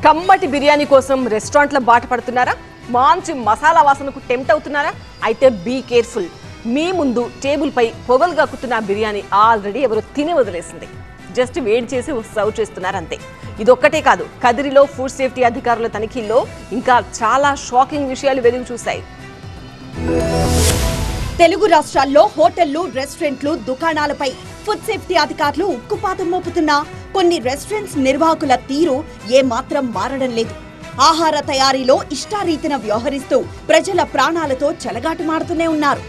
కమ్మటి బిర్యానీ కోసం రెస్టారెంట్ల బాట పడుతున్నారా? మంచి మసాలా వాసనకు టెంప్ట్ అవుతున్నారా? అయితే బీ కేర్ఫుల్. మీ ముందు టేబుల్ పై పొగలు కక్కుతున్న బిర్యానీ ఆల్రెడీ ఎవరో తిని వదిలేసింది. జస్ట్ వేడి చేసి సర్వ్ చేస్తున్నారు అంతే. ఇదొక్కటే కాదు, కదిరిలో ఫుడ్ సేఫ్టీ అధికారుల తనిఖీల్లో ఇంకా చాలా షాకింగ్ విషయాలు వెలుగు చూశాయి. తెలుగు రాష్ట్రాల్లో హోటళ్లు, రెస్టారెంట్లు, దుకాణాలపై ఫుడ్ సేఫ్టీ అధికారులు ఉక్కుపాతం మోపుతున్నా కొన్ని రెస్టారెంట్స్ నిర్వాహకుల తీరు ఏమాత్రం మారడం లేదు. ఆహార తయారీలో ఇష్టారీతిన వ్యవహరిస్తూ ప్రజల ప్రాణాలతో చెలగాటమాడుతూనే ఉన్నారు.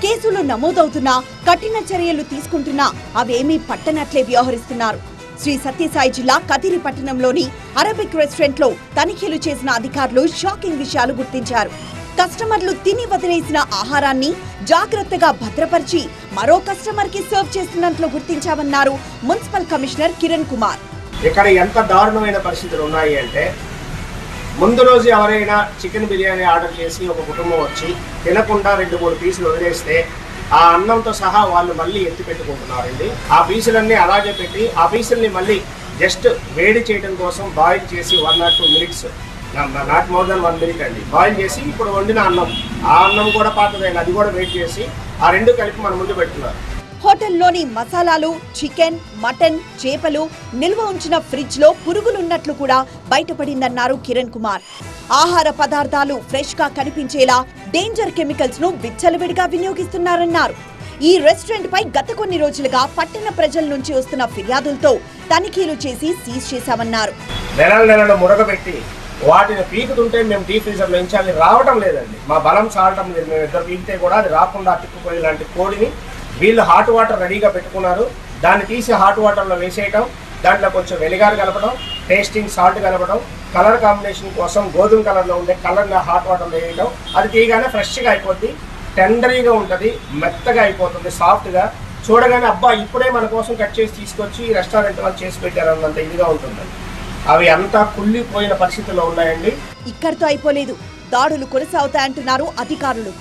కేసులు నమోదవుతున్నా, కఠిన చర్యలు తీసుకుంటున్నా అవేమీ పట్టనట్లే వ్యవహరిస్తున్నారు. శ్రీ సత్యసాయి జిల్లా కదిరి పట్టణంలోని అరబిక్ రెస్టారెంట్లో తనిఖీలు చేసిన అధికారులు షాకింగ్ విషయాలు గుర్తించారు. కస్టమర్లు తిని వదిలేసిన ఆహారాన్ని జాగ్రత్తగా భద్రపరిచి మరో కస్టమర్ కి సర్వ్ చేస్తున్నట్లు గుర్తించామన్నారు మున్సిపల్ కమిషనర్ కిరణ్ కుమార్. ఇక్కడ ఎంత దారుణమైన పరిస్థితులు ఉన్నాయి అంటే, ముందు రోజు ఎవరైనా చికెన్ బిర్యానీ ఆర్డర్ చేసి ఒక కుటుంబం వచ్చి తినకుండా 2-3 పీసులు వదిలేస్తే ఆ అన్నంతో సహా వాళ్ళు మళ్ళీ ఎత్తి పెట్టుకుంటున్నారండి. ఆ పీసులన్నీ అలాగే పెట్టి ఆ పీసుల్ని మళ్ళీ జస్ట్ వేడి చేయడం కోసం బాయిల్ చేసి 1 or 2 minutes, not more than 1 minute అండి, బాయిల్ చేసి ఇప్పుడు వండిన అన్నం, ఆ అన్నం కూడా పాతదైంది, అది కూడా వెయిట్ చేసి ఆ రెండు కలిపి మన ముందు పెడుతున్నారు. హోటల్లోని మసాలాలు, చికెన్, మటన్, చేపలు నిల్వ ఉంచిన ఫ్రిడ్జ్ లో పురుగులున్నట్లు కూడా బయటపడిందన్నారు కిరణ్ కుమార్. ఆహార పదార్థాలు ఫ్రెష్ గా కనిపించేలా డేంజర్ కెమికల్స్ ను విచ్చలవిడిగా వినియోగిస్తున్నారన్నారు. ఈ రెస్టారెంట్ పై గత కొన్ని రోజులుగా పట్టణ ప్రజల నుంచి వస్తున్న ఫిర్యాదులతో తనిఖీలు చేసి సీజ్ చేశామన్నారు. నెలలు మురగబెట్టి వాటిని పీకుతుంటే మేము డీ ఫ్రీజర్లో నుంచి అది రావటం లేదండి. మా బలం చాలటం లేదు. మేము ఇద్దరు పీకితే కూడా అది రాకుండా అతుక్కుపోయే లాంటి కోడిని వీళ్ళు హాట్ వాటర్ రెడీగా పెట్టుకున్నారు. దాన్ని తీసి హాట్ వాటర్లో వేసేయటం, దాంట్లో కొంచెం వెనిగర్ కలపడం, టేస్టింగ్ సాల్ట్ కలపడం, కలర్ కాంబినేషన్ కోసం గోధుమ కలర్లో ఉండే కలర్గా హాట్ వాటర్లో వేయటం. అది తీయగానే ఫ్రెష్గా అయిపోద్ది, టెండరీగా ఉంటుంది, మెత్తగా అయిపోతుంది, సాఫ్ట్గా. చూడగానే అబ్బా ఇప్పుడే మన కోసం కట్ చేసి తీసుకొచ్చి ఈ రెస్టారెంట్ వాళ్ళు చేసి పెట్టారన్నంత ఇదిగా ఉంటుందండి. అవి అంతా కుళ్ళిపోయిన పరిస్థితుల్లో ఉన్నాయండి. ఇక్కడితో అయిపోలేదు, దాడులు కొనసాగుతాయంటున్నారు అధికారులు.